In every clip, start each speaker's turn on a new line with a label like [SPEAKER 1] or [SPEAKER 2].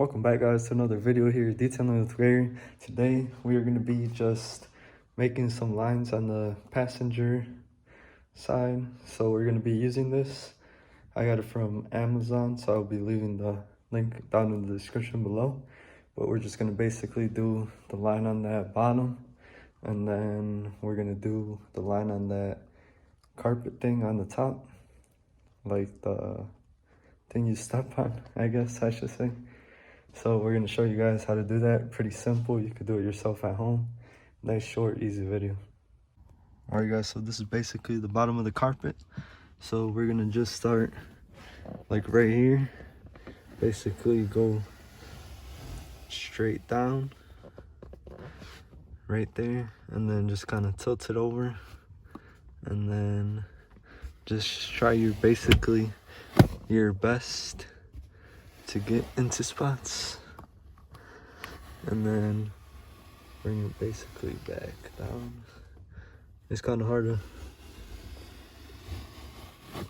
[SPEAKER 1] Welcome back, guys, to another video here, detailing with Gary. Today we are going to be just making some lines on the passenger side. So we're going to be using this. I got it from Amazon, so I'll be leaving the link down in the description below. But we're just going to basically do the line on that bottom, and then we're going to do the line on that carpet thing on the top, like the thing you step on, I guess I should say. So we're going to show you guys how to do that. Pretty simple. You could do it yourself at home. Nice, short, easy video. Alright guys, so this is basically the bottom of the carpet. So we're going to just start like right here. Basically go straight down right there, and then just kind of tilt it over, and then just try your best to get into spots, and then bring it basically back down. It's kind of hard to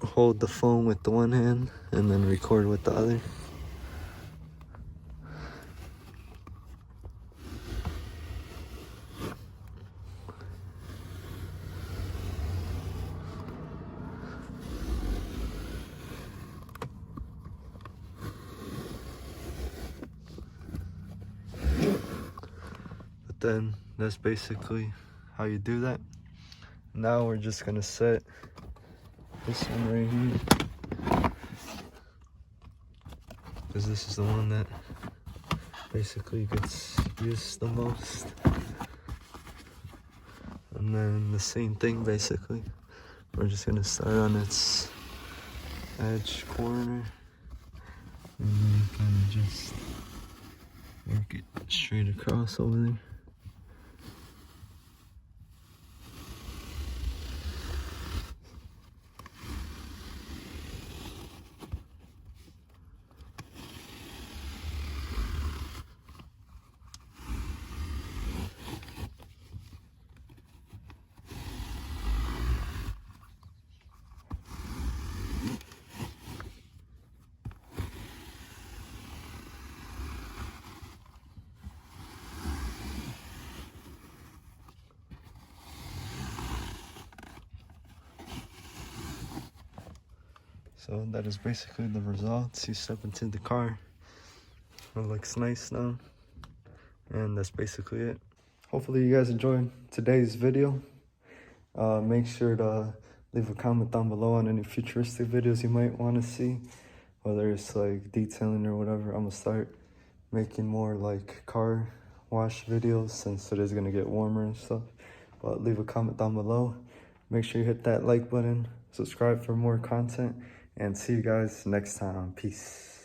[SPEAKER 1] hold the phone with the one hand and then record with the other. Then that's basically how you do that. Now we're just gonna set this one right here, because this is the one that basically gets used the most. And then the same thing, basically we're just gonna start on its edge corner and then kind of just work it straight across over there. So that is basically the results. You step into the car, it looks nice now, and that's basically it. Hopefully you guys enjoyed today's video. Make sure to leave a comment down below on any futuristic videos you might want to see, whether it's like detailing or whatever. I'm gonna start making more like car wash videos since it is gonna get warmer and stuff. But leave a comment down below. Make sure you hit that like button, subscribe for more content, and see you guys next time. Peace.